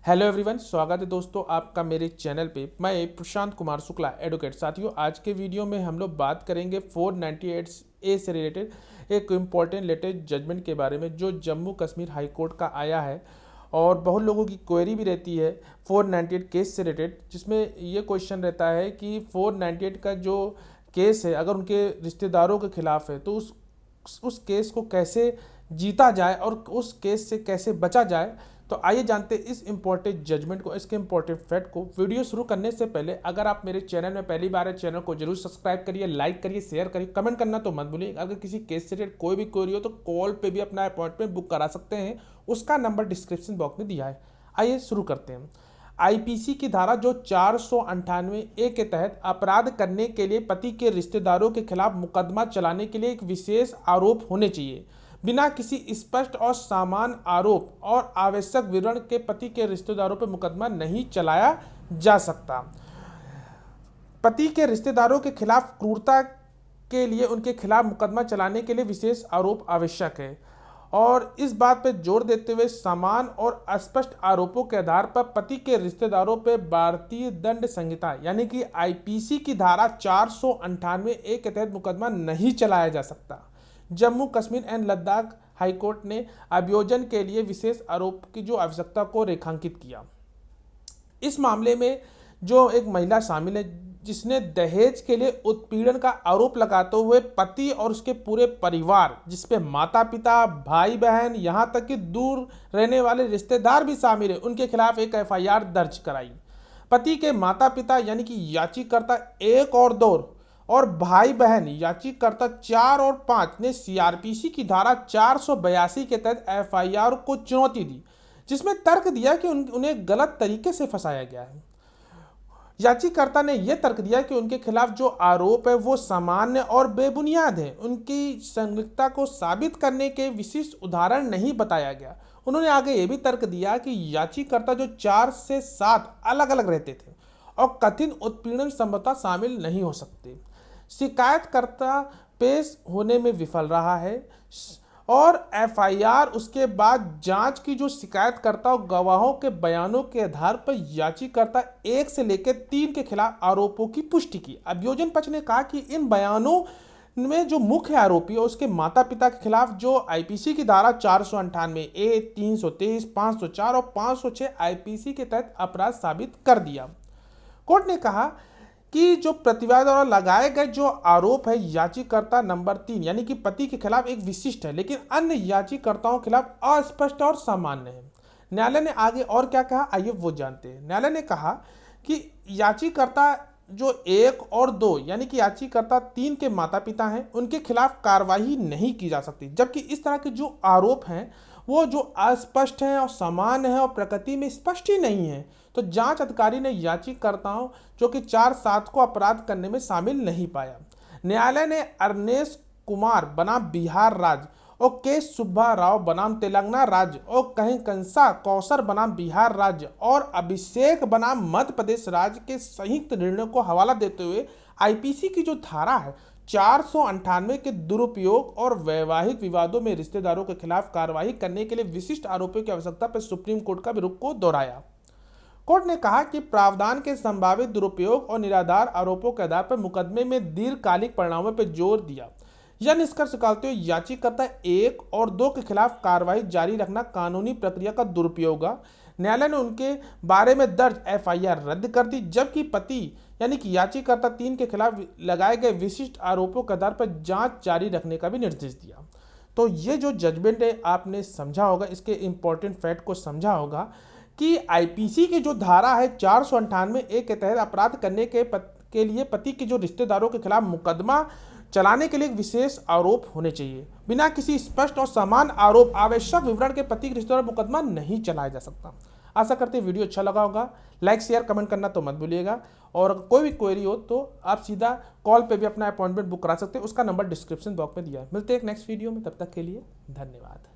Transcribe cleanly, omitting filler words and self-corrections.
Hello everyone, स्वागत है दोस्तों आपका मेरे चैनल पे। मैं प्रशांत कुमार शुक्ला एडवोकेट। साथियों, आज के वीडियो में हम लोग बात करेंगे 498 ए से रिलेटेड एक इम्पॉर्टेंट लेटेस्ट जजमेंट के बारे में जो जम्मू कश्मीर हाई कोर्ट का आया है। और बहुत लोगों की क्वेरी भी रहती है 498 केस से रिलेटेड, जिसमें ये क्वेश्चन रहता है कि 498 का जो केस है अगर उनके रिश्तेदारों के खिलाफ है तो उस केस को कैसे जीता जाए और उस केस से कैसे बचा जाए। तो आइए जानते हैं इस इम्पोर्टेंट जजमेंट को, इसके इम्पोर्टेंट फैक्ट को। वीडियो शुरू करने से पहले अगर आप मेरे चैनल में पहली बार है, चैनल को जरूर सब्सक्राइब करिए, लाइक करिए, शेयर करिए, कमेंट करना तो मत भूलिए। अगर किसी केस से रिलेटेड कोई भी क्वेरी हो तो कॉल पे भी अपना अपॉइंटमेंट बुक करा सकते हैं, उसका नंबर डिस्क्रिप्शन बॉक्स में दिया है। आइए शुरू करते हैं। आईपीसी की धारा जो 498 ए के तहत अपराध करने के लिए पति के रिश्तेदारों के खिलाफ मुकदमा चलाने के लिए एक विशेष आरोप होने चाहिए। बिना किसी स्पष्ट और समान आरोप और आवश्यक विवरण के पति के रिश्तेदारों पर मुकदमा नहीं चलाया जा सकता। पति के रिश्तेदारों के खिलाफ क्रूरता के लिए उनके खिलाफ मुकदमा चलाने के लिए विशेष आरोप आवश्यक है। और इस बात पर जोर देते हुए समान और अस्पष्ट आरोपों के आधार पर पति के रिश्तेदारों पर भारतीय दंड संहिता यानी कि आईपीसी की धारा 498 ए के तहत मुकदमा नहीं चलाया जा सकता। जम्मू कश्मीर एंड लद्दाख हाईकोर्ट ने अभियोजन के लिए विशेष आरोप की जो आवश्यकता को रेखांकित किया। इस मामले में जो एक महिला शामिल है जिसने दहेज के लिए उत्पीड़न का आरोप लगाते हुए पति और उसके पूरे परिवार, जिसपे माता पिता, भाई बहन, यहां तक कि दूर रहने वाले रिश्तेदार भी शामिल है, उनके खिलाफ एक एफआईआर दर्ज कराई। पति के माता पिता यानी कि याचिकाकर्ता 1 और 2 और भाई बहन याचिकाकर्ता 4 और 5 ने सीआरपीसी की धारा 482 के तहत एफआईआर को चुनौती दी, जिसमें तर्क दिया कि उन्हें गलत तरीके से फंसाया गया है। याचिकाकर्ता ने यह तर्क दिया कि उनके खिलाफ जो आरोप है वो सामान्य और बेबुनियाद है। उनकी संलिप्तता को साबित करने के विशिष्ट उदाहरण नहीं बताया गया। उन्होंने आगे यह भी तर्क दिया कि याचिकाकर्ता जो 4 से 7 अलग अलग रहते थे और कथित उत्पीड़न संभवतः शामिल नहीं हो सकते। शिकायतकर्ता पेश होने में विफल रहा है और एफआईआर उसके बाद जांच की जो शिकायतकर्ता और गवाहों के बयानों के आधार पर याचिकाकर्ता 1 से लेकर 3 के खिलाफ आरोपों की पुष्टि की। अभियोजन पक्ष ने कहा कि इन बयानों में जो मुख्य आरोपी है उसके माता पिता के खिलाफ जो आईपीसी की धारा 498 ए, 323, 504 और 506 आईपीसी के तहत अपराध साबित कर दिया। कोर्ट ने कहा कि जो प्रतिवादी द्वारा लगाए गए जो आरोप है याचिकाकर्ता नंबर 3 यानी कि पति के खिलाफ एक विशिष्ट है, लेकिन अन्य याचिकाकर्ताओं के खिलाफ अस्पष्ट और सामान्य है। न्यायालय ने आगे और क्या कहा, आइए वो जानते हैं। न्यायालय ने कहा कि याचिकाकर्ता जो 1 और 2 यानी कि याचिकाकर्ता 3 के माता पिता हैं, उनके खिलाफ कार्रवाई नहीं की जा सकती, जबकि इस तरह के जो आरोप हैं वो जो अस्पष्ट हैं और समान है और प्रकृति में स्पष्ट ही नहीं है। तो जांच अधिकारी ने याचिकाकर्ताओं जो कि 4-7 को अपराध करने में शामिल नहीं पाया। न्यायालय ने अरनेश कुमार बनाम बिहार राज्य और के सुब्बा राव बनाम तेलंगाना राज्य और कहीं कंसा कौसर बनाम बिहार राज्य और अभिषेक बनाम मध्य प्रदेश राज्य के संयुक्त निर्णय को हवाला देते हुए आईपीसी की जो धारा है 498 के दुरुपयोग और वैवाहिक विवादों में रिश्तेदारों के खिलाफ कार्रवाई करने के लिए विशिष्ट आरोपों की आवश्यकता पर सुप्रीम कोर्ट का भी रुख को दोहराया। कोर्ट ने कहा कि प्रावधान के संभावित दुरुपयोग और निराधार आरोपों के आधार पर मुकदमे में दीर्घकालिक परिणामों पर जोर दिया। यह निष्कर्ष निकालते हुए याचिकाकर्ता 1 और 2 के खिलाफ कार्रवाई जारी रखना कानूनी प्रक्रिया का दुरुपयोग है। न्यायालय ने उनके बारे में दर्ज एफआईआर रद्द कर दी, जबकि पति यानी कि याचिकाकर्ता 3 के खिलाफ लगाए गए विशिष्ट आरोपों के आधार पर जांच जारी रखने का भी निर्देश दिया। तो ये जो जजमेंट है आपने समझा होगा, इसके इंपॉर्टेंट फैक्ट को समझा होगा कि आईपीसी की जो धारा है 498 ए के तहत अपराध करने के लिए पति के जो रिश्तेदारों के खिलाफ मुकदमा चलाने के लिए एक विशेष आरोप होने चाहिए। बिना किसी स्पष्ट और समान आरोप आवश्यक विवरण के पति के रिश्तेदारों पर मुकदमा नहीं चलाया जा सकता। आशा करते हैं वीडियो अच्छा लगा होगा। लाइक शेयर कमेंट करना तो मत भूलिएगा। और कोई भी क्वेरी हो तो आप सीधा कॉल पे भी अपना अपॉइंटमेंट बुक करा सकते हैं, उसका नंबर डिस्क्रिप्शन बॉक्स में दिया है। मिलते हैं एक नेक्स्ट वीडियो में, तब तक के लिए धन्यवाद।